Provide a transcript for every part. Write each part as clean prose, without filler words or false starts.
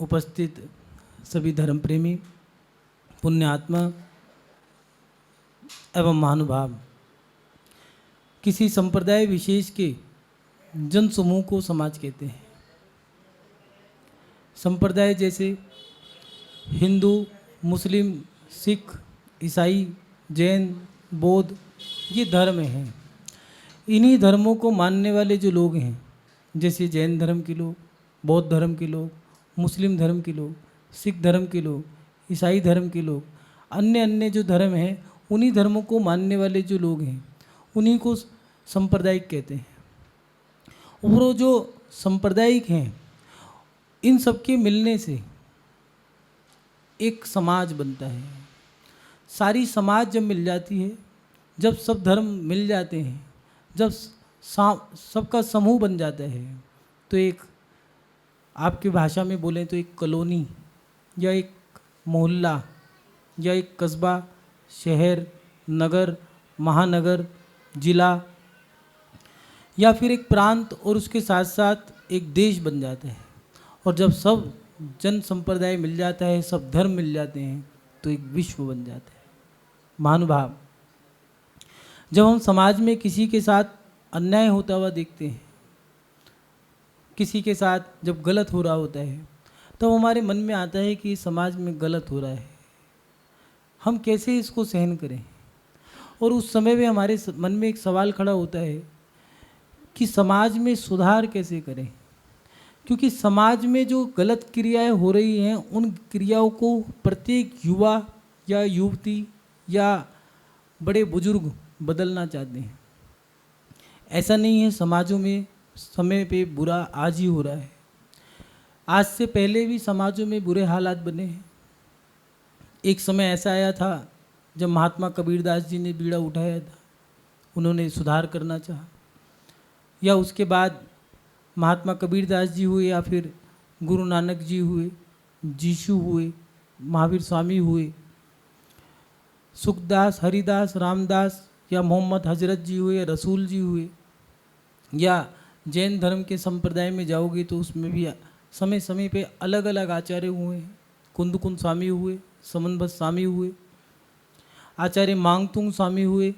उपस्थित सभी धर्म प्रेमी, पुण्यात्मा एवं महानुभाव, किसी संप्रदाय विशेष के जन समूह को समाज कहते हैं। संप्रदाय जैसे हिंदू, मुस्लिम, सिख, ईसाई, जैन, बौद्ध, ये धर्म हैं। इन्हीं धर्मों को मानने वाले जो लोग हैं, जैसे जैन धर्म के लोग, बौद्ध धर्म के लोग, मुस्लिम धर्म के लोग, सिख धर्म के लोग, ईसाई धर्म के लोग, अन्य अन्य जो धर्म हैं, उन्हीं धर्मों को मानने वाले जो लोग हैं, उन्हीं को सांप्रदायिक कहते हैं। और वो जो सांप्रदायिक हैं, इन सबके मिलने से एक समाज बनता है। सारी समाज जब मिल जाती है, जब सब धर्म मिल जाते हैं, जब सबका समूह बन जाता है, तो एक, आपकी भाषा में बोलें तो एक कॉलोनी या एक मोहल्ला या एक कस्बा, शहर, नगर, महानगर, जिला या फिर एक प्रांत और उसके साथ साथ एक देश बन जाता है। और जब सब जन संप्रदाय मिल जाता है, सब धर्म मिल जाते हैं, तो एक विश्व बन जाता है। महानुभाव, जब हम समाज में किसी के साथ अन्याय होता हुआ देखते हैं, किसी के साथ जब गलत हो रहा होता है, तो हमारे मन में आता है कि समाज में गलत हो रहा है, हम कैसे इसको सहन करें। और उस समय में हमारे मन में एक सवाल खड़ा होता है कि समाज में सुधार कैसे करें, क्योंकि समाज में जो गलत क्रियाएं हो रही हैं, उन क्रियाओं को प्रत्येक युवा या युवती या बड़े बुजुर्ग बदलना चाहते हैं। ऐसा नहीं है समाजों में समय पे बुरा आज ही हो रहा है, आज से पहले भी समाजों में बुरे हालात बने हैं। एक समय ऐसा आया था जब महात्मा कबीरदास जी ने बीड़ा उठाया था, उन्होंने सुधार करना चाहा, या उसके बाद महात्मा कबीरदास जी हुए, या फिर गुरु नानक जी हुए, जीशु हुए, महावीर स्वामी हुए, सुखदास, हरिदास, रामदास, या मोहम्मद हजरत जी हुए, या रसूल जी हुए, या जैन धर्म के संप्रदाय में जाओगे तो उसमें भी समय समय पे अलग अलग आचार्य हुए हैं। कुंदकुंद स्वामी हुए, समनभद्र स्वामी हुए, आचार्य मांगतुंग स्वामी हुए,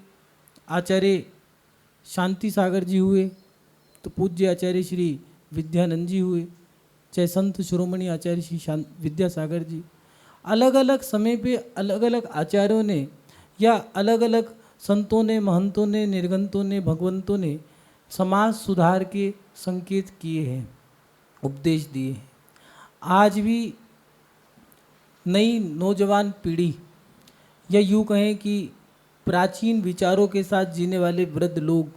आचार्य शांति सागर जी हुए, तो पूज्य आचार्य श्री विद्यानंद जी हुए, चाहे संत शिरोमणि आचार्य श्री विद्यासागर जी। अलग अलग समय पे अलग अलग आचार्यों ने या अलग अलग संतों ने, महंतों ने, निर्गंतों ने, भगवंतों ने समाज सुधार के संकेत किए हैं, उपदेश दिए हैं। आज भी नई नौजवान पीढ़ी, या यूँ कहें कि प्राचीन विचारों के साथ जीने वाले वृद्ध लोग,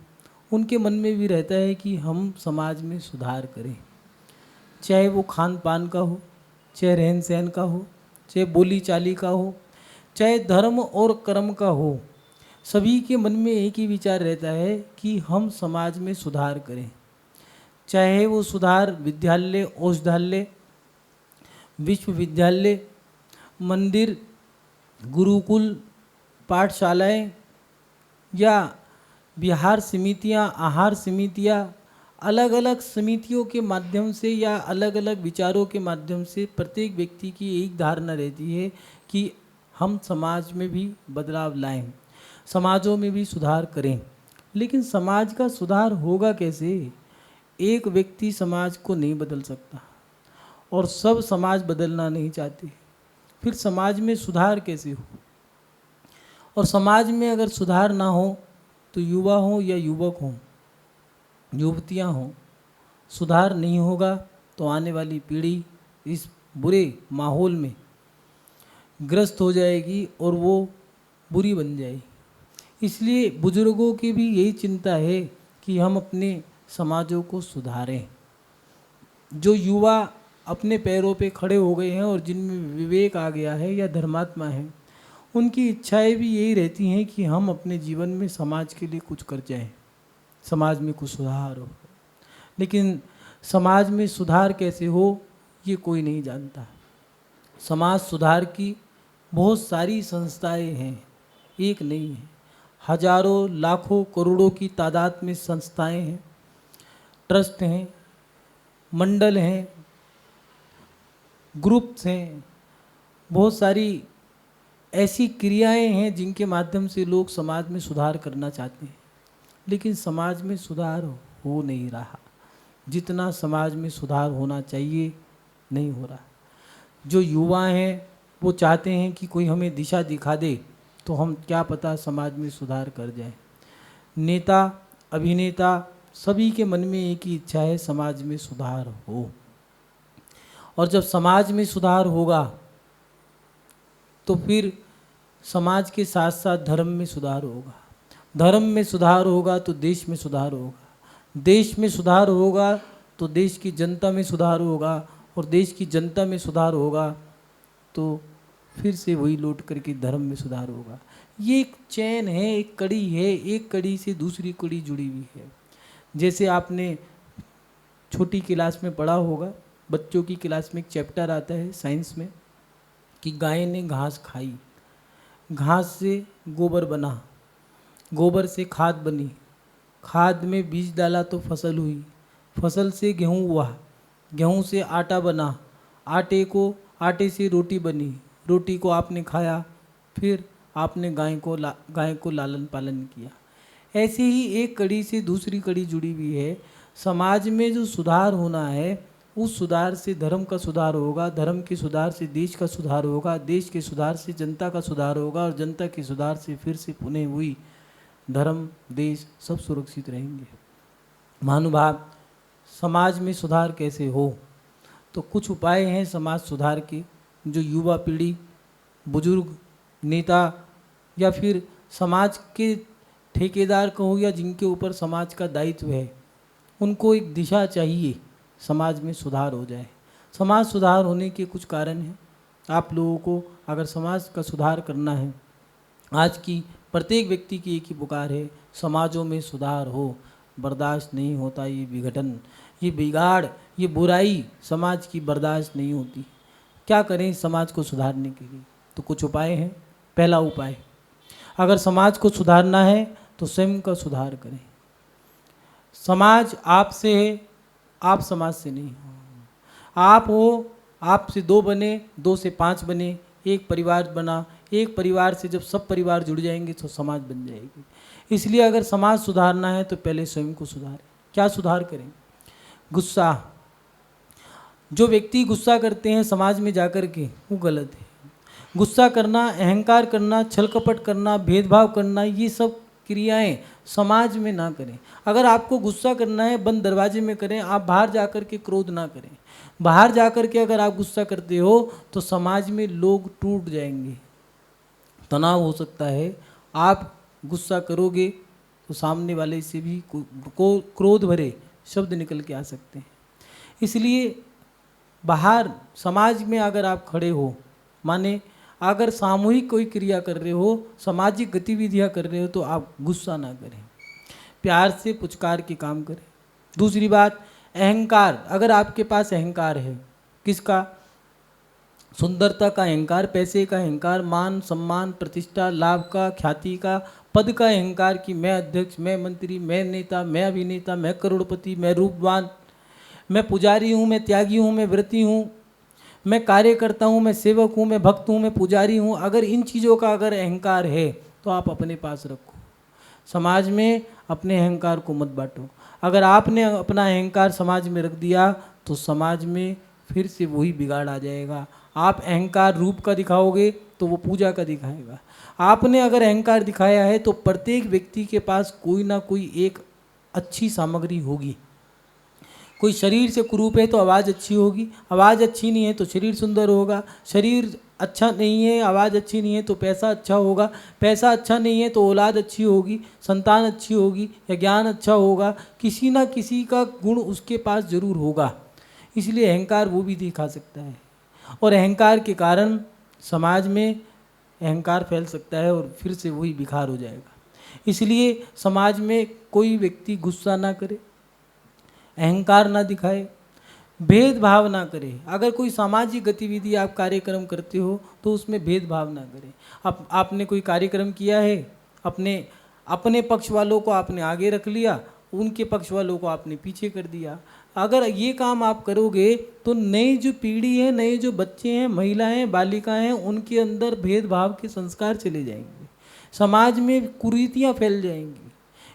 उनके मन में भी रहता है कि हम समाज में सुधार करें, चाहे वो खान पान का हो, चाहे रहन सहन का हो, चाहे बोली चाली का हो, चाहे धर्म और कर्म का हो। सभी के मन में एक ही विचार रहता है कि हम समाज में सुधार करें, चाहे वो सुधार विद्यालय, औषधालय, विश्वविद्यालय, मंदिर, गुरुकुल, पाठशालाएं, या बिहार समितियां, आहार समितियां, अलग अलग समितियों के माध्यम से या अलग अलग विचारों के माध्यम से प्रत्येक व्यक्ति की एक धारणा रहती है कि हम समाज में भी बदलाव लाएं, समाजों में भी सुधार करें। लेकिन समाज का सुधार होगा कैसे? एक व्यक्ति समाज को नहीं बदल सकता, और सब समाज बदलना नहीं चाहते, फिर समाज में सुधार कैसे हो? और समाज में अगर सुधार ना हो तो युवा हो या युवक हों, युवतियां हों, सुधार नहीं होगा तो आने वाली पीढ़ी इस बुरे माहौल में ग्रस्त हो जाएगी और वो बुरी बन जाएगी। इसलिए बुजुर्गों की भी यही चिंता है कि हम अपने समाजों को सुधारें। जो युवा अपने पैरों पे खड़े हो गए हैं और जिनमें विवेक आ गया है या धर्मात्मा है, उनकी इच्छाएं भी यही रहती हैं कि हम अपने जीवन में समाज के लिए कुछ कर जाएं, समाज में कुछ सुधार हो। लेकिन समाज में सुधार कैसे हो ये कोई नहीं जानता। समाज सुधार की बहुत सारी संस्थाएं हैं, एक नहीं है, हजारों, लाखों, करोड़ों की तादाद में संस्थाएं हैं, ट्रस्ट हैं, मंडल हैं, ग्रुप्स हैं, बहुत सारी ऐसी क्रियाएं हैं जिनके माध्यम से लोग समाज में सुधार करना चाहते हैं, लेकिन समाज में सुधार हो नहीं रहा। जितना समाज में सुधार होना चाहिए नहीं हो रहा। जो युवा हैं वो चाहते हैं कि कोई हमें दिशा दिखा दे तो हम क्या पता समाज में सुधार कर जाए। नेता, अभिनेता सभी के मन में एक ही इच्छा है, समाज में सुधार हो। और जब समाज में सुधार होगा तो फिर समाज के साथ साथ धर्म में सुधार होगा। धर्म में सुधार होगा तो देश में सुधार होगा। देश में सुधार होगा तो देश की जनता में सुधार होगा, और देश की जनता में सुधार होगा तो फिर से वही लौट करके धर्म में सुधार होगा। ये एक चैन है, एक कड़ी है, एक कड़ी से दूसरी कड़ी जुड़ी हुई है। जैसे आपने छोटी क्लास में पढ़ा होगा, बच्चों की क्लास में एक चैप्टर आता है साइंस में कि गाय ने घास खाई, घास से गोबर बना, गोबर से खाद बनी, खाद में बीज डाला तो फसल हुई, फसल से गेहूँ हुआ, गेहूँ से आटा बना, आटे से रोटी बनी, रोटी को आपने खाया, फिर आपने गाय को लालन पालन किया। ऐसे ही एक कड़ी से दूसरी कड़ी जुड़ी हुई है। समाज में जो सुधार होना है उस सुधार से धर्म का सुधार होगा, धर्म के सुधार से देश का सुधार होगा, देश के सुधार से जनता का सुधार होगा, और जनता के सुधार से फिर से पुनः हुई धर्म, देश सब सुरक्षित रहेंगे। महानुभाव, समाज में सुधार कैसे हो? तो कुछ उपाय हैं समाज सुधार के, जो युवा पीढ़ी, बुजुर्ग, नेता या फिर समाज के ठेकेदार कहो या जिनके ऊपर समाज का दायित्व है, उनको एक दिशा चाहिए, समाज में सुधार हो जाए। समाज सुधार होने के कुछ कारण हैं। आप लोगों को अगर समाज का सुधार करना है, आज की प्रत्येक व्यक्ति की एक ही पुकार है, समाजों में सुधार हो। बर्दाश्त नहीं होता ये विघटन, ये बिगाड़, ये बुराई समाज की बर्दाश्त नहीं होती। क्या करें समाज को सुधारने के लिए? तो कुछ उपाय हैं। पहला उपाय, अगर समाज को सुधारना है तो स्वयं का सुधार करें। समाज आपसे है, आप समाज से नहीं हो। आप हो, आप से दो बने, दो से पाँच बने, एक परिवार बना, एक परिवार से जब सब परिवार जुड़ जाएंगे तो समाज बन जाएगी। इसलिए अगर समाज सुधारना है तो पहले स्वयं को सुधारें। क्या सुधार करें? गुस्सा, जो व्यक्ति गुस्सा करते हैं समाज में जाकर के, वो गलत है। गुस्सा करना, अहंकार करना, छल कपट करना, भेदभाव करना, ये सब क्रियाएं समाज में ना करें। अगर आपको गुस्सा करना है बंद दरवाजे में करें, आप बाहर जाकर के क्रोध ना करें। बाहर जाकर के अगर आप गुस्सा करते हो तो समाज में लोग टूट जाएंगे, तनाव हो सकता है। आप गुस्सा करोगे तो सामने वाले से भी क्रोध भरे शब्द निकल के आ सकते हैं। इसलिए बाहर समाज में अगर आप खड़े हो, माने अगर सामूहिक कोई क्रिया कर रहे हो, सामाजिक गतिविधियां कर रहे हो, तो आप गुस्सा ना करें, प्यार से पुचकार के काम करें। दूसरी बात, अहंकार, अगर आपके पास अहंकार है, किसका? सुंदरता का अहंकार, पैसे का अहंकार, मान सम्मान प्रतिष्ठा लाभ का, ख्याति का, पद का अहंकार कि मैं अध्यक्ष, मैं मंत्री, मैं नेता, मैं अभिनेता, मैं करोड़पति, मैं रूपवान, मैं पुजारी हूँ, मैं त्यागी हूँ, मैं व्रती हूँ, मैं कार्यकर्ता हूँ, मैं सेवक हूँ, मैं भक्त हूँ, मैं पुजारी हूँ। अगर इन चीज़ों का अगर अहंकार है तो आप अपने पास रखो, समाज में अपने अहंकार को मत बांटो। अगर आपने अपना अहंकार समाज में रख दिया तो समाज में फिर से वही बिगाड़ आ जाएगा। आप अहंकार रूप का दिखाओगे तो वो पूजा का दिखाएगा। आपने अगर अहंकार दिखाया है तो प्रत्येक व्यक्ति के पास कोई ना कोई एक अच्छी सामग्री होगी। कोई शरीर से कुरूप है तो आवाज़ अच्छी होगी, आवाज़ अच्छी नहीं है तो शरीर सुंदर होगा, शरीर अच्छा नहीं है, आवाज़ अच्छी नहीं है तो पैसा अच्छा होगा, पैसा अच्छा नहीं है तो औलाद अच्छी होगी, संतान अच्छी होगी या ज्ञान अच्छा होगा, किसी ना किसी का गुण उसके पास जरूर होगा। इसलिए अहंकार वो भी दिखा सकता है, और अहंकार के कारण समाज में अहंकार फैल सकता है और फिर से वही बिखार हो जाएगा। इसलिए समाज में कोई व्यक्ति गुस्सा ना करे, अहंकार ना दिखाए, भेदभाव ना करे। अगर कोई सामाजिक गतिविधि आप कार्यक्रम करते हो तो उसमें भेदभाव ना करें। आपने कोई कार्यक्रम किया है, अपने पक्ष वालों को आपने आगे रख लिया, उनके पक्ष वालों को आपने पीछे कर दिया। अगर ये काम आप करोगे तो नई जो पीढ़ी है, नए जो बच्चे हैं, महिलाएं, बालिकाएं हैं, उनके अंदर भेदभाव के संस्कार चले जाएंगे, समाज में कुरीतियाँ फैल जाएंगी।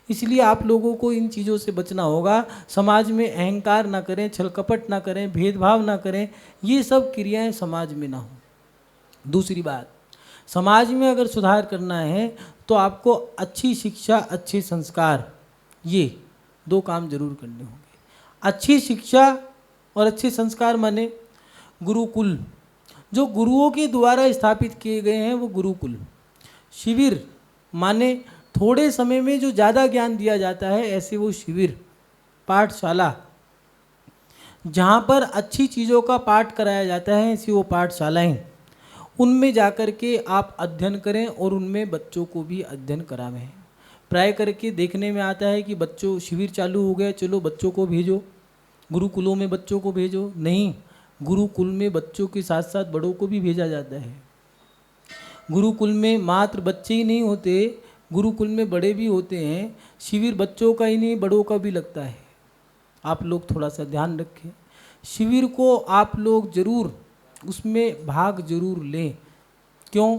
इसलिए आप लोगों को इन चीज़ों से बचना होगा। समाज में अहंकार ना करें, छल कपट ना करें, भेदभाव ना करें, ये सब क्रियाएं समाज में ना हो। दूसरी बात, समाज में अगर सुधार करना है तो आपको अच्छी शिक्षा, अच्छे संस्कार, ये दो काम जरूर करने होंगे। अच्छी शिक्षा और अच्छे संस्कार माने गुरुकुल, जो गुरुओं के द्वारा स्थापित किए गए हैं वो गुरुकुल। शिविर माने थोड़े समय में जो ज़्यादा ज्ञान दिया जाता है, ऐसे वो शिविर। पाठशाला, जहाँ पर अच्छी चीज़ों का पाठ कराया जाता है, ऐसी वो पाठशालाएं। उनमें जाकर के आप अध्ययन करें और उनमें बच्चों को भी अध्ययन करावें। प्राय करके देखने में आता है कि बच्चों शिविर चालू हो गया, चलो बच्चों को भेजो, गुरुकुलों में बच्चों को भेजो। नहीं, गुरुकुल में बच्चों के साथ साथ बड़ों को भी भेजा जाता है। गुरुकुल में मात्र बच्चे ही नहीं होते, गुरुकुल में बड़े भी होते हैं। शिविर बच्चों का ही नहीं, बड़ों का भी लगता है। आप लोग थोड़ा सा ध्यान रखें, शिविर को आप लोग जरूर उसमें भाग जरूर लें। क्यों?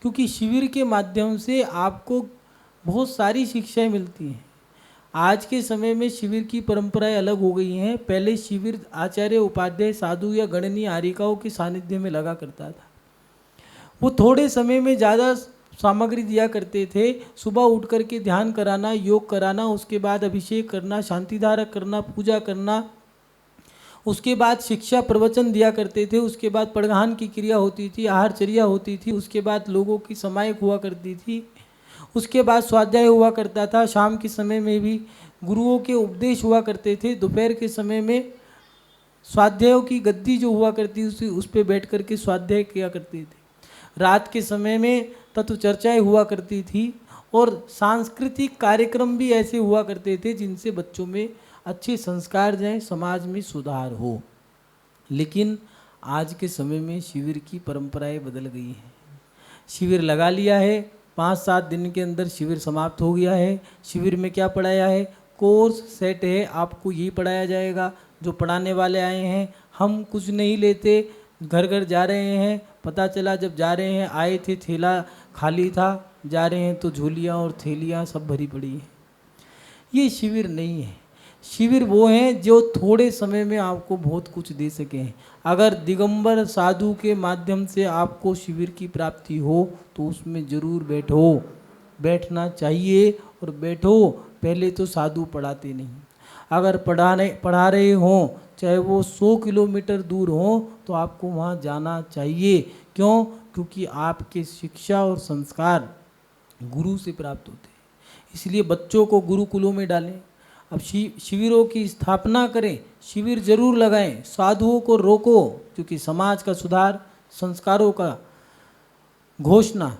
क्योंकि शिविर के माध्यम से आपको बहुत सारी शिक्षाएं मिलती हैं। आज के समय में शिविर की परंपराएं अलग हो गई हैं। पहले शिविर आचार्य, उपाध्याय, साधु या गणनीय आरिकाओं के सानिध्य में लगा करता था। वो थोड़े समय में ज़्यादा सामग्री दिया करते थे। सुबह उठ करके ध्यान कराना, योग कराना, उसके बाद अभिषेक करना, शांतिधारक करना, पूजा करना, उसके बाद शिक्षा प्रवचन दिया करते थे। उसके बाद पड़गान की क्रिया होती थी, आहारचर्या होती थी, उसके बाद लोगों की समायक हुआ करती थी, उसके बाद स्वाध्याय हुआ करता था। शाम के समय में भी गुरुओं के उपदेश हुआ करते थे। दोपहर के समय में स्वाध्यायों की गद्दी जो हुआ करती थी, उस पर बैठ करके स्वाध्याय किया करते थे। रात के समय में तत्व चर्चाएं हुआ करती थी और सांस्कृतिक कार्यक्रम भी ऐसे हुआ करते थे जिनसे बच्चों में अच्छे संस्कार जाएं, समाज में सुधार हो। लेकिन आज के समय में शिविर की परंपराएं बदल गई हैं। शिविर लगा लिया है, 5-7 दिन के अंदर शिविर समाप्त हो गया है। शिविर में क्या पढ़ाया है? कोर्स सेट है, आपको यही पढ़ाया जाएगा। जो पढ़ाने वाले आए हैं, हम कुछ नहीं लेते, घर घर जा रहे हैं। पता चला जब जा रहे हैं, आए थे थैला खाली था, जा रहे हैं तो झोलियाँ और थैलियाँ सब भरी पड़ी हैं। ये शिविर नहीं है। शिविर वो हैं जो थोड़े समय में आपको बहुत कुछ दे सकें। अगर दिगंबर साधु के माध्यम से आपको शिविर की प्राप्ति हो तो उसमें ज़रूर बैठो, बैठना चाहिए और बैठो। पहले तो साधु पढ़ाते नहीं, अगर पढ़ा रहे हों, चाहे वो 100 किलोमीटर दूर हो, तो आपको वहाँ जाना चाहिए। क्यों? क्योंकि आपके शिक्षा और संस्कार गुरु से प्राप्त होते हैं। इसलिए बच्चों को गुरुकुलों में डालें। अब शिविरों की स्थापना करें, शिविर जरूर लगाएं, साधुओं को रोको, क्योंकि समाज का सुधार, संस्कारों का घोषणा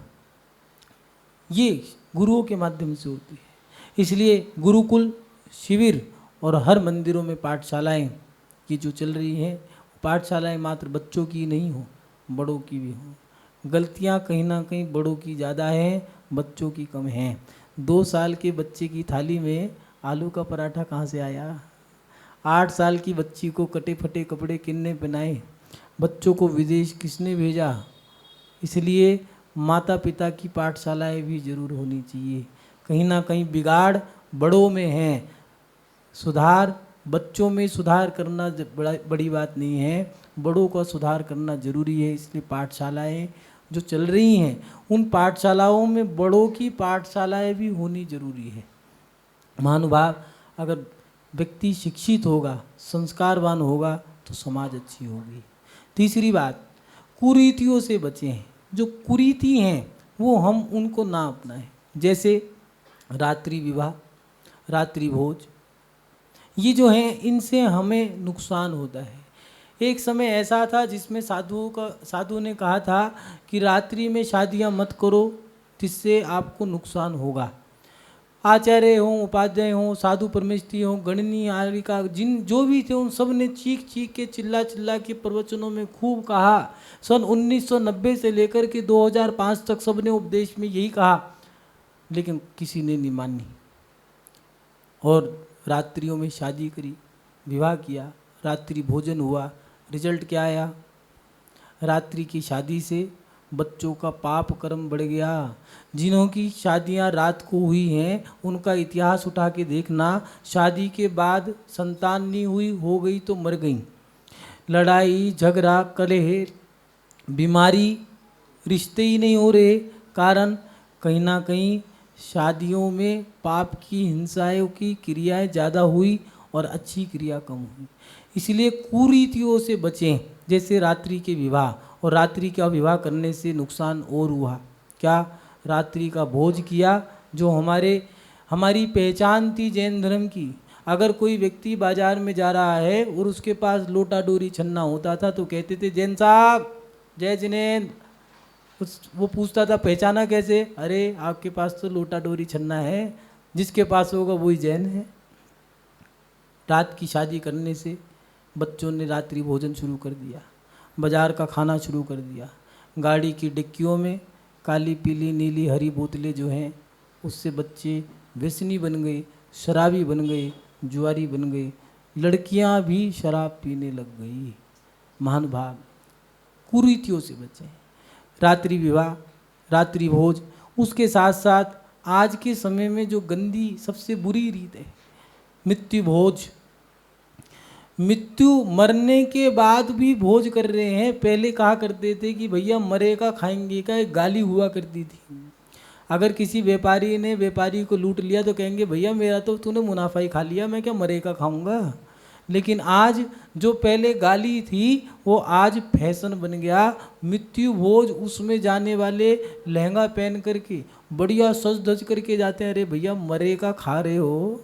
ये गुरुओं के माध्यम से होती है। इसलिए गुरुकुल, शिविर और हर मंदिरों में पाठशालाएं ये जो चल रही हैं, पाठशालाएं मात्र बच्चों की नहीं हो, बड़ों की भी हो। गलतियां कहीं ना कहीं बड़ों की ज़्यादा हैं, बच्चों की कम हैं। 2 साल के बच्चे की थाली में आलू का पराठा कहाँ से आया? 8 साल की बच्ची को कटे फटे कपड़े किसने पहनाए? बच्चों को विदेश किसने भेजा? इसलिए माता पिता की पाठशालाएं भी जरूर होनी चाहिए। कहीं ना कहीं बिगाड़ बड़ों में है, सुधार बच्चों में सुधार करना बड़ी बात नहीं है, बड़ों का सुधार करना जरूरी है। इसलिए पाठशालाएं जो चल रही हैं, उन पाठशालाओं में बड़ों की पाठशालाएं भी होनी जरूरी है। महानुभाव, अगर व्यक्ति शिक्षित होगा, संस्कारवान होगा, तो समाज अच्छी होगी। तीसरी बात, कुरीतियों से बचें। जो कुरीति हैं वो हम उनको ना अपनाएं। जैसे रात्रि विवाह, रात्रि भोज, ये जो हैं इनसे हमें नुकसान होता है। एक समय ऐसा था जिसमें साधु ने कहा था कि रात्रि में शादियां मत करो, जिससे आपको नुकसान होगा। आचार्य हों, उपाध्याय हों, साधु परमेष्ठी हों, गणनीय आरिका, जो भी थे, उन सब ने चीख चीख के, चिल्ला चिल्ला के प्रवचनों में खूब कहा। सन 1990 से लेकर के 2005 तक सब ने उपदेश में यही कहा, लेकिन किसी ने नहीं मानी और रात्रियों में शादी करी। विवाह किया, रात्रि भोजन हुआ, रिजल्ट क्या आया? रात्रि की शादी से बच्चों का पाप कर्म बढ़ गया। जिन्हों की शादियां रात को हुई हैं उनका इतिहास उठा के देखना, शादी के बाद संतान नहीं हुई, हो गई तो मर गई। लड़ाई झगड़ा कलह बीमारी, रिश्ते ही नहीं हो रहे, कारण कहीं ना कहीं शादियों में पाप की हिंसाओं की क्रियाएं ज़्यादा हुई और अच्छी क्रिया कम हुई। इसलिए कुरीतियों से बचें, जैसे रात्रि के विवाह, और रात्रि का विवाह करने से नुकसान और हुआ क्या? रात्रि का भोज किया, जो हमारी पहचान थी जैन धर्म की। अगर कोई व्यक्ति बाजार में जा रहा है और उसके पास लोटा डोरी छन्ना होता था तो कहते थे जैन साहब जय जिनेन्द्र। वो पूछता था पहचाना कैसे? अरे आपके पास तो लोटा डोरी छन्ना है, जिसके पास होगा वही जैन है। रात की शादी करने से बच्चों ने रात्रि भोजन शुरू कर दिया, बाजार का खाना शुरू कर दिया, गाड़ी की डिक्कियों में काली पीली नीली हरी बोतलें जो हैं उससे बच्चे व्यसनी बन गए, शराबी बन गए, जुआरी बन गए, लड़कियां भी शराब पीने लग गई। महानुभाव, कुरीतियों से बचें। रात्रि विवाह, रात्रि भोज, उसके साथ साथ आज के समय में जो गंदी सबसे बुरी रीत है मृत्यु भोज। मृत्यु मरने के बाद भी भोज कर रहे हैं। पहले कहा करते थे कि भैया मरेगा खाएंगे का, एक गाली हुआ करती थी। अगर किसी व्यापारी ने व्यापारी को लूट लिया तो कहेंगे भैया मेरा तो तूने मुनाफा ही खा लिया, मैं क्या मरेगा खाऊंगा। लेकिन आज जो पहले गाली थी वो आज फैशन बन गया। मृत्यु भोज, उसमें जाने वाले लहंगा पहन करके बढ़िया सज धज करके जाते हैं। अरे भैया मरेगा खा रहे हो,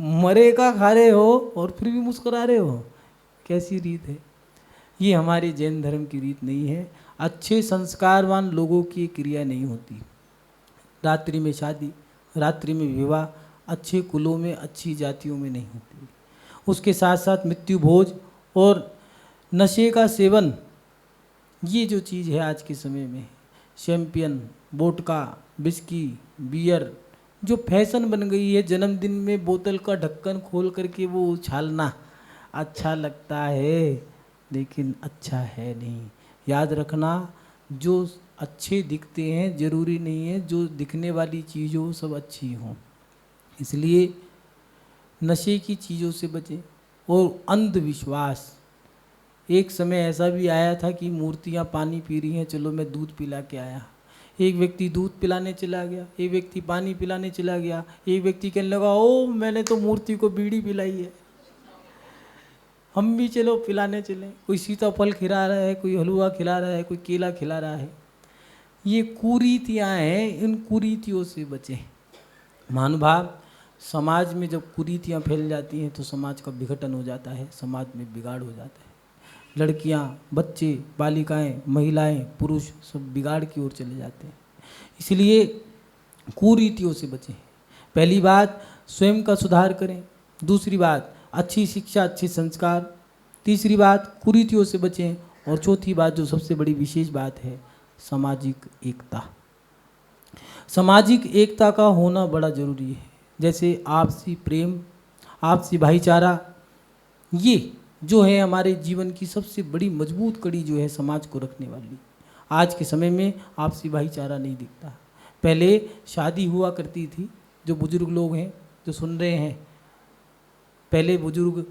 मरेगा खा रहे हो और फिर भी मुस्कुरा रहे हो, कैसी रीत है? ये हमारे जैन धर्म की रीत नहीं है। अच्छे संस्कारवान लोगों की क्रिया नहीं होती। रात्रि में शादी, रात्रि में विवाह अच्छे कुलों में, अच्छी जातियों में नहीं होती। उसके साथ साथ मृत्यु भोज और नशे का सेवन, ये जो चीज़ है आज के समय में, शैम्पियन, वोडका, विस्की, बियर, जो फैशन बन गई है। जन्मदिन में बोतल का ढक्कन खोल करके वो उछालना अच्छा लगता है, लेकिन अच्छा है नहीं। याद रखना, जो अच्छे दिखते हैं जरूरी नहीं है जो दिखने वाली चीज़ों सब अच्छी हों। इसलिए नशे की चीज़ों से बचें। और अंधविश्वास, एक समय ऐसा भी आया था कि मूर्तियाँ पानी पी रही हैं, चलो मैं दूध पिला के आया। एक व्यक्ति दूध पिलाने चला गया, एक व्यक्ति पानी पिलाने चला गया, एक व्यक्ति कहने लगा ओ मैंने तो मूर्ति को बीड़ी पिलाई है, हम भी चलो पिलाने चलें। कोई सीताफल खिला रहा है, कोई हलवा खिला रहा है, कोई केला खिला रहा है। ये कुरीतियाँ हैं, इन कुरीतियों से बचें। महानुभाव, समाज में जब कुरीतियाँ फैल जाती हैं तो समाज का विघटन हो जाता है, समाज में बिगाड़ हो जाता है। लड़कियाँ, बच्चे, बालिकाएं, महिलाएं, पुरुष सब बिगाड़ की ओर चले जाते हैं। इसलिए कुरीतियों से बचें। पहली बात, स्वयं का सुधार करें। दूसरी बात, अच्छी शिक्षा, अच्छे संस्कार। तीसरी बात, कुरीतियों से बचें। और चौथी बात जो सबसे बड़ी विशेष बात है, सामाजिक एकता। सामाजिक एकता का होना बड़ा जरूरी है। जैसे आपसी प्रेम, आपसी भाईचारा, ये जो है हमारे जीवन की सबसे बड़ी मजबूत कड़ी जो है समाज को रखने वाली। आज के समय में आपसी भाईचारा नहीं दिखता। पहले शादी हुआ करती थी, जो बुजुर्ग लोग हैं जो सुन रहे हैं, पहले बुजुर्ग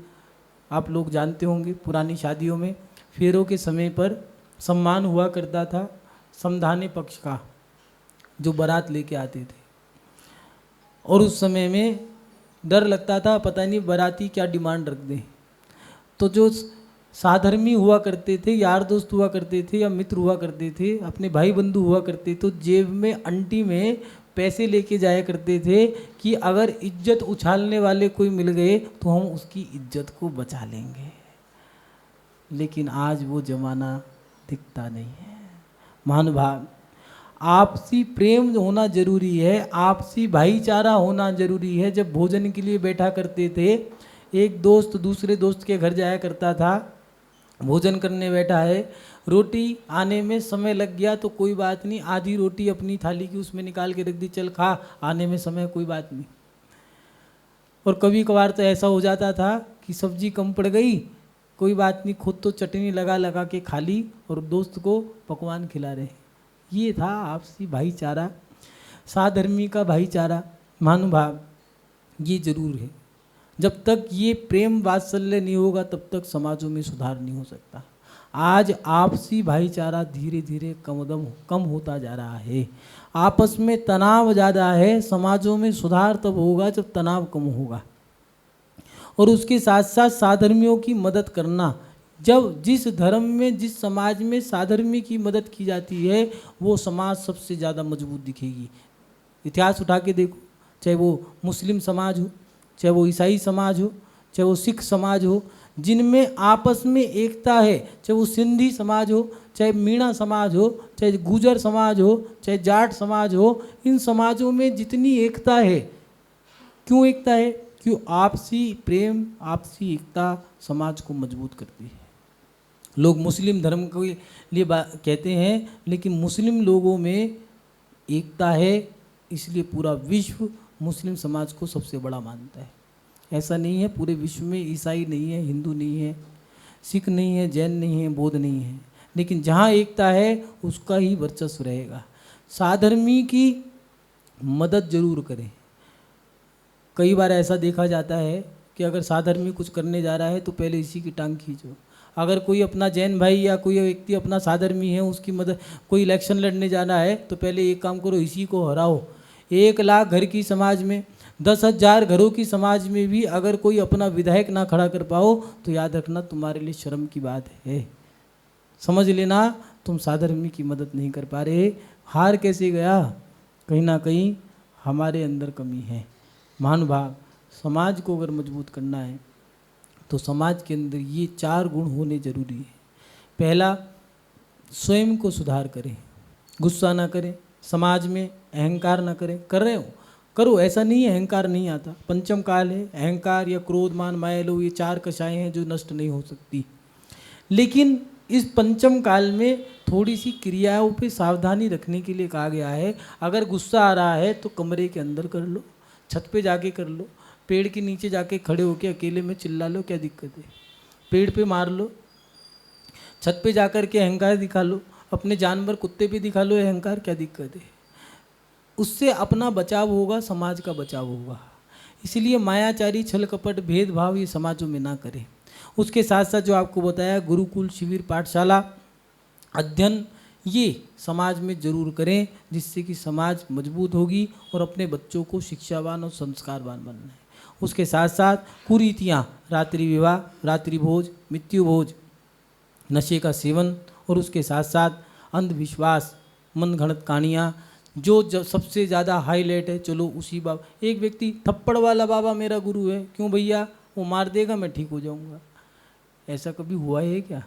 आप लोग जानते होंगे, पुरानी शादियों में फेरों के समय पर सम्मान हुआ करता था समधाने पक्ष का, जो बारात लेके आते थे। और उस समय में डर लगता था पता नहीं बाराती क्या डिमांड रख दें। तो जो साधर्मी हुआ करते थे, यार दोस्त हुआ करते थे या मित्र हुआ करते थे, अपने भाई बंधु हुआ करते, तो जेब में अंटी में पैसे लेके जाया करते थे कि अगर इज्जत उछालने वाले कोई मिल गए तो हम उसकी इज्जत को बचा लेंगे। लेकिन आज वो जमाना दिखता नहीं है। महानुभाव, आपसी प्रेम होना जरूरी है, आपसी भाईचारा होना जरूरी है। जब भोजन के लिए बैठा करते थे, एक दोस्त दूसरे दोस्त के घर जाया करता था, भोजन करने बैठा है, रोटी आने में समय लग गया तो कोई बात नहीं, आधी रोटी अपनी थाली की उसमें निकाल के रख दी, चल खा, आने में समय कोई बात नहीं। और कभी कभार तो ऐसा हो जाता था कि सब्जी कम पड़ गई, कोई बात नहीं, खुद तो चटनी लगा लगा के खा ली और दोस्त को पकवान खिला रहे। ये था आपसी भाईचारा, साधर्मी का भाईचारा, महानुभाव, ये जरूर है। जब तक ये प्रेम वात्सल्य नहीं होगा तब तक समाजों में सुधार नहीं हो सकता। आज आपसी भाईचारा धीरे धीरे कम होता जा रहा है। आपस में तनाव ज़्यादा है। समाजों में सुधार तब होगा जब तनाव कम होगा। और उसके साथ साथ साधर्मियों की मदद करना। जब जिस धर्म में, जिस समाज में साधर्मी की मदद की जाती है वो समाज सबसे ज़्यादा मजबूत दिखेगी। इतिहास उठा के देखो, चाहे वो मुस्लिम समाज हो, चाहे वो ईसाई समाज हो, चाहे वो सिख समाज हो, जिनमें आपस में एकता है, चाहे वो सिंधी समाज हो, चाहे मीणा समाज हो, चाहे गुजर समाज हो, चाहे जाट समाज हो, इन समाजों में जितनी एकता है, क्यों एकता है? क्यों? आपसी प्रेम, आपसी एकता समाज को मजबूत करती है। लोग मुस्लिम धर्म के लिए कहते हैं, लेकिन मुस्लिम लोगों में एकता है, इसलिए पूरा विश्व मुस्लिम समाज को सबसे बड़ा मानता है। ऐसा नहीं है पूरे विश्व में ईसाई नहीं है, हिंदू नहीं है, सिख नहीं है, जैन नहीं है, बौद्ध नहीं है, लेकिन जहाँ एकता है उसका ही वर्चस्व रहेगा। साधर्मी की मदद जरूर करें। कई बार ऐसा देखा जाता है कि अगर साधर्मी कुछ करने जा रहा है तो पहले इसी की टांग खींचो। अगर कोई अपना जैन भाई या कोई व्यक्ति अपना साधर्मी है, उसकी मदद, कोई इलेक्शन लड़ने जाना है तो पहले एक काम करो, इसी को हराओ। 1 लाख घर की समाज में, 10,000 घरों की समाज में भी अगर कोई अपना विधायक ना खड़ा कर पाओ तो याद रखना तुम्हारे लिए शर्म की बात है। समझ लेना तुम साधर्मी की मदद नहीं कर पा रहे। हार कैसे गया? कहीं ना कहीं हमारे अंदर कमी है। महानुभाव, समाज को अगर मजबूत करना है तो समाज के अंदर ये 4 गुण होने जरूरी है। पहला, स्वयं को सुधार करें, गुस्सा ना करें, समाज में अहंकार ना करें। कर रहे हो, करो, ऐसा नहीं है अहंकार नहीं आता। पंचम काल है, अहंकार या क्रोध, मान, माया, लोभ, ये 4 कषाएं हैं जो नष्ट नहीं हो सकती। लेकिन इस पंचम काल में थोड़ी सी क्रियाओं पे सावधानी रखने के लिए कहा गया है। अगर गुस्सा आ रहा है तो कमरे के अंदर कर लो, छत पे जाके कर लो, पेड़ के नीचे जाके खड़े होके अकेले में चिल्ला लो, क्या दिक्कत है? पेड़ पे मार लो, छत पे जाकर के अहंकार दिखा लो, अपने जानवर कुत्ते पे दिखा लो अहंकार, क्या दिक्कत है? उससे अपना बचाव होगा, समाज का बचाव होगा। इसलिए मायाचारी, छल कपट, भेदभाव ये समाजों में ना करें। उसके साथ साथ जो आपको बताया, गुरुकुल, शिविर, पाठशाला, अध्ययन, ये समाज में जरूर करें, जिससे कि समाज मजबूत होगी और अपने बच्चों को शिक्षावान और संस्कारवान बनना है। उसके साथ साथ कुरीतियाँ, रात्रि विवाह, रात्रि भोज, मृत्यु भोज, नशे का सेवन, और उसके साथ साथ अंधविश्वास, मनगढ़ंत कहानियाँ, जो सबसे ज़्यादा हाईलाइट है, चलो उसी बाबा, एक व्यक्ति थप्पड़ वाला बाबा मेरा गुरु है, क्यों भैया? वो मार देगा मैं ठीक हो जाऊँगा। ऐसा कभी हुआ है क्या?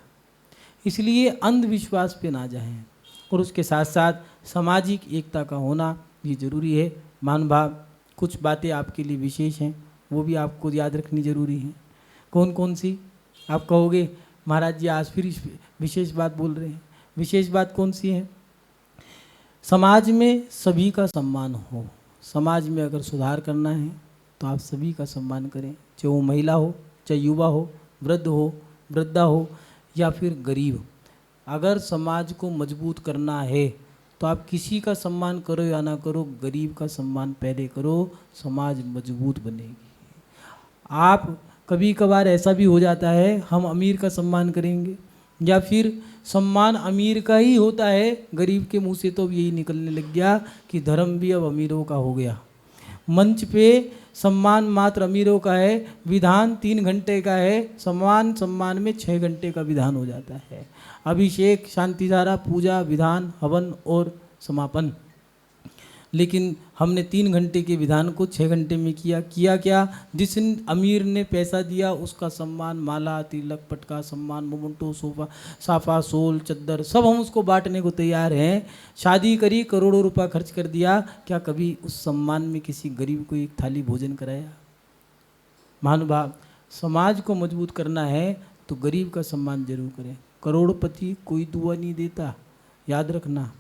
इसलिए अंधविश्वास पे ना जाएं। और उसके साथ साथ सामाजिक एकता का होना ये जरूरी है। महानुभाव, कुछ बातें आपके लिए विशेष हैं, वो भी आपको याद रखनी जरूरी है। कौन कौन सी? आप कहोगे महाराज जी आज फिर विशेष बात बोल रहे हैं। विशेष बात कौन सी है? समाज में सभी का सम्मान हो। समाज में अगर सुधार करना है तो आप सभी का सम्मान करें, चाहे वो महिला हो, चाहे युवा हो, वृद्ध हो, वृद्धा हो या फिर गरीब। अगर समाज को मजबूत करना है तो आप किसी का सम्मान करो या ना करो, गरीब का सम्मान पहले करो, समाज मजबूत बनेगी। आप कभी कभार ऐसा भी हो जाता है, हम अमीर का सम्मान करेंगे या फिर सम्मान अमीर का ही होता है, गरीब के मुंह से तो अब यही निकलने लग गया कि धर्म भी अब अमीरों का हो गया। मंच पे सम्मान मात्र अमीरों का है, विधान 3 घंटे का है, सम्मान में 6 घंटे का विधान हो जाता है। अभिषेक, शांतिधारा, पूजा, विधान, हवन और समापन। लेकिन हमने 3 घंटे के विधान को 6 घंटे में किया क्या? जिस अमीर ने पैसा दिया उसका सम्मान, माला, तिलक, पटका, सम्मान, मोमेंटो, सोफा, साफा, सोल, चद्दर, सब हम उसको बांटने को तैयार हैं। शादी करी, करोड़ों रुपया खर्च कर दिया, क्या कभी उस सम्मान में किसी गरीब को एक थाली भोजन कराया? महानुभाव, समाज को मजबूत करना है तो गरीब का सम्मान जरूर करें। करोड़पति कोई दुआ नहीं देता, याद रखना।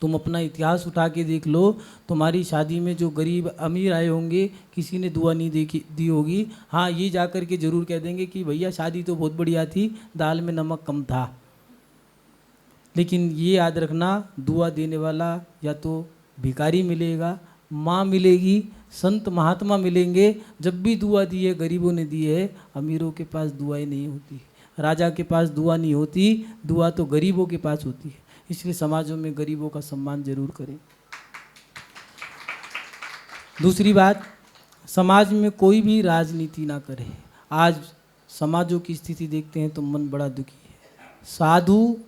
तुम अपना इतिहास उठा के देख लो, तुम्हारी शादी में जो गरीब अमीर आए होंगे किसी ने दुआ नहीं दी होगी। हाँ, ये जा कर के ज़रूर कह देंगे कि भैया शादी तो बहुत बढ़िया थी, दाल में नमक कम था। लेकिन ये याद रखना, दुआ देने वाला या तो भिखारी मिलेगा, माँ मिलेगी, संत महात्मा मिलेंगे। जब भी दुआ दी है गरीबों ने दी है, अमीरों के पास दुआएं नहीं होती, राजा के पास दुआ नहीं होती, दुआ तो गरीबों के पास होती है। इसलिए समाजों में गरीबों का सम्मान जरूर करें। दूसरी बात, समाज में कोई भी राजनीति ना करे। आज समाजों की स्थिति देखते हैं तो मन बड़ा दुखी है।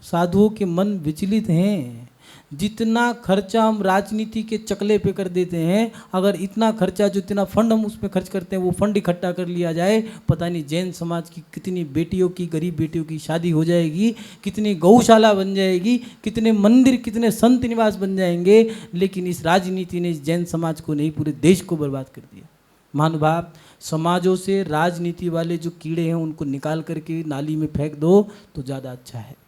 साधुओं के मन विचलित हैं। जितना खर्चा हम राजनीति के चकले पे कर देते हैं, अगर इतना खर्चा जो इतना फंड हम उसमें खर्च करते हैं वो फंड इकट्ठा कर लिया जाए, पता नहीं जैन समाज की कितनी बेटियों की, गरीब बेटियों की शादी हो जाएगी, कितनी गौशाला बन जाएगी, कितने मंदिर, कितने संत निवास बन जाएंगे। लेकिन इस राजनीति ने इस जैन समाज को नहीं, पूरे देश को बर्बाद कर दिया। महानुभाव, समाजों से राजनीति वाले जो कीड़े हैं उनको निकाल करके नाली में फेंक दो तो ज़्यादा अच्छा है।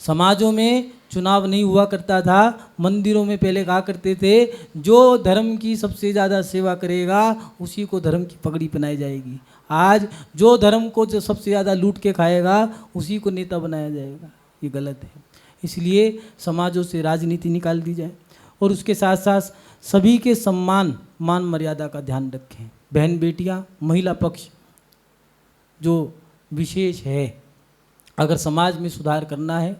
समाजों में चुनाव नहीं हुआ करता था। मंदिरों में पहले कहा करते थे जो धर्म की सबसे ज़्यादा सेवा करेगा उसी को धर्म की पगड़ी पहनाई जाएगी। आज जो धर्म को जो सबसे ज़्यादा लूट के खाएगा उसी को नेता बनाया जाएगा। ये गलत है। इसलिए समाजों से राजनीति निकाल दी जाए और उसके साथ साथ सभी के सम्मान, मान मर्यादा का ध्यान रखें। बहन बेटियां, महिला पक्ष जो विशेष है, अगर समाज में सुधार करना है,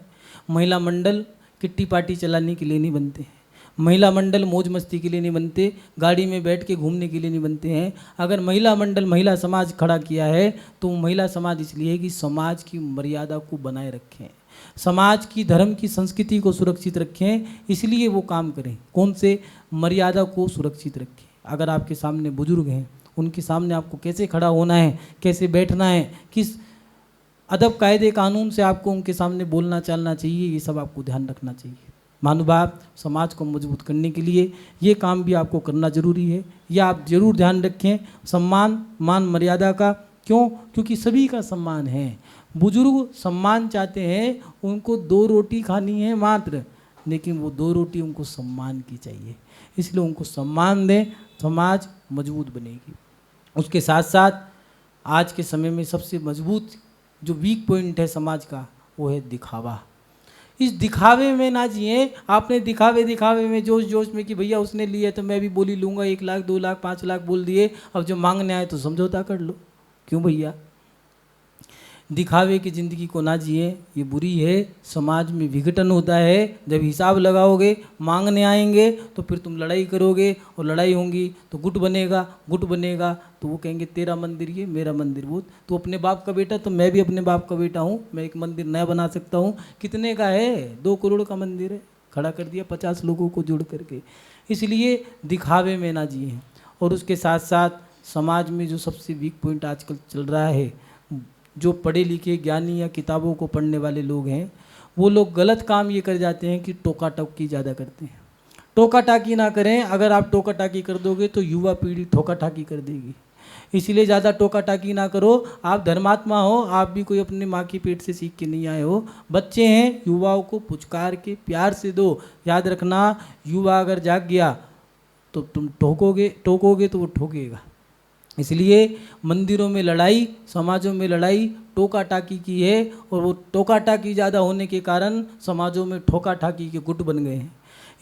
महिला मंडल किट्टी पार्टी चलाने के लिए नहीं बनते हैं, महिला मंडल मौज मस्ती के लिए नहीं बनते, गाड़ी में बैठ के घूमने के लिए नहीं बनते हैं। अगर महिला मंडल, महिला समाज खड़ा किया है तो महिला समाज इसलिए है कि समाज की मर्यादा को बनाए रखें, समाज की, धर्म की, संस्कृति को सुरक्षित रखें। इसलिए वो काम करें। कौन से? मर्यादा को सुरक्षित रखें। अगर आपके सामने बुजुर्ग हैं, उनके सामने आपको कैसे खड़ा होना है, कैसे बैठना है, किस अदब कायदे कानून से आपको उनके सामने बोलना चालना चाहिए, ये सब आपको ध्यान रखना चाहिए। महानुभाव, समाज को मजबूत करने के लिए ये काम भी आपको करना जरूरी है। यह आप जरूर ध्यान रखें, सम्मान, मान मर्यादा का। क्यों? क्योंकि सभी का सम्मान है। बुजुर्ग सम्मान चाहते हैं, उनको 2 रोटी खानी है मात्र, लेकिन वो 2 रोटी उनको सम्मान की चाहिए। इसलिए उनको सम्मान दें, समाज मजबूत बनेगी। उसके साथ साथ आज के समय में सबसे मजबूत जो वीक पॉइंट है समाज का, वो है दिखावा। इस दिखावे में ना जिए। आपने दिखावे में जोश जोश में कि भैया उसने लिए तो मैं भी बोली लूँगा, 1 लाख 2 लाख 5 लाख बोल दिए, अब जब मांगने आए तो समझौता कर लो। क्यों भैया? दिखावे की ज़िंदगी को ना जिए, ये बुरी है। समाज में विघटन होता है। जब हिसाब लगाओगे, मांगने आएंगे तो फिर तुम लड़ाई करोगे और लड़ाई होंगी तो गुट बनेगा तो वो कहेंगे तेरा मंदिर ये, मेरा मंदिर वो, तो अपने बाप का बेटा तो मैं भी अपने बाप का बेटा हूँ, मैं एक मंदिर नया बना सकता हूँ। कितने का है? 2 करोड़ का मंदिर है, खड़ा कर दिया 50 लोगों को जोड़ करके। इसलिए दिखावे में ना जिए। और उसके साथ साथ समाज में जो सबसे वीक पॉइंट आजकल चल रहा है, जो पढ़े लिखे ज्ञानी या किताबों को पढ़ने वाले लोग हैं, वो लोग गलत काम ये कर जाते हैं कि टोका टोकी ज़्यादा करते हैं। टोका टाकी ना करें। अगर आप टोका टाकी कर दोगे तो युवा पीढ़ी ठोका टाकी कर देगी। इसीलिए ज़्यादा टोका टाकी ना करो। आप धर्मात्मा हो, आप भी कोई अपने माँ की पेट से सीख के नहीं आए हो। बच्चे हैं, युवाओं को पुचकार के प्यार से दो। याद रखना, युवा अगर जाग गया तो तुम टोकोगे तो वो ठोकेगा। इसलिए मंदिरों में लड़ाई, समाजों में लड़ाई टोका टाकी की है, और वो टोका टाकी ज़्यादा होने के कारण समाजों में ठोका टाकी के गुट बन गए हैं।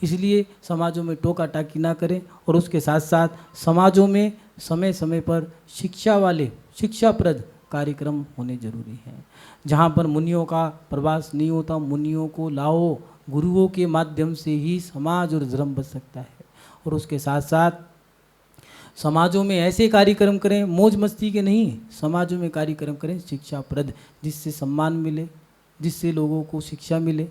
इसलिए समाजों में टोका टाकी ना करें। और उसके साथ साथ समाजों में समय समय पर शिक्षा वाले, शिक्षाप्रद कार्यक्रम होने जरूरी हैं। जहाँ पर मुनियों का प्रवास नहीं होता, मुनियों को लाओ। गुरुओं के माध्यम से ही समाज और धर्म बच सकता है। और उसके साथ साथ समाजों में ऐसे कार्यक्रम करें, मौज मस्ती के नहीं, समाजों में कार्यक्रम करें शिक्षाप्रद, जिससे सम्मान मिले, जिससे लोगों को शिक्षा मिले।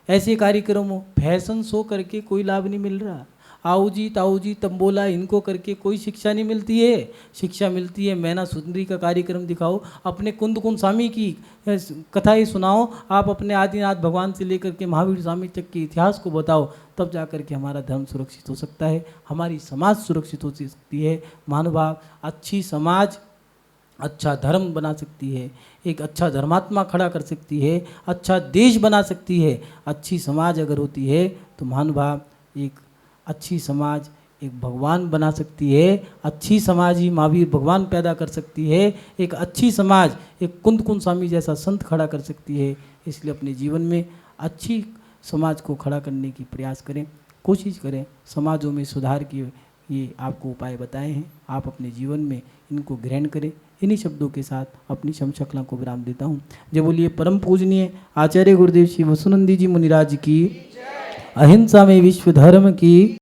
ऐसे कार्यक्रमों, फैशन शो करके कोई लाभ नहीं मिल रहा। आओ जी ताऊ जी तंबोला, इनको करके कोई शिक्षा नहीं मिलती है। शिक्षा मिलती है मैना सुंदरी का कार्यक्रम दिखाओ, अपने कुंद कुंद स्वामी की कथाएं सुनाओ, आप अपने आदिनाथ भगवान से लेकर के महावीर स्वामी तक के इतिहास को बताओ, तब जा कर के हमारा धर्म सुरक्षित हो सकता है, हमारी समाज सुरक्षित हो सकती है। महानुभाव, अच्छी समाज अच्छा धर्म बना सकती है, एक अच्छा धर्मात्मा खड़ा कर सकती है, अच्छा देश बना सकती है। अच्छी समाज अगर होती है तो महानुभाव एक अच्छी समाज एक भगवान बना सकती है। अच्छी समाज ही महावीर भगवान पैदा कर सकती है। एक अच्छी समाज एक कुंद स्वामी जैसा संत खड़ा कर सकती है। इसलिए अपने जीवन में अच्छी समाज को खड़ा करने की प्रयास करें, कोशिश करें। समाजों में सुधार की ये आपको उपाय बताए हैं, आप अपने जीवन में इनको ग्रहण करें। इन्हीं शब्दों के साथ अपनी समशकला को विराम देता हूँ। जय बोलिए परम पूजनीय आचार्य गुरुदेव श्री वसुनंदी जी मुनिराज की, अहिंसा में विश्व धर्म की।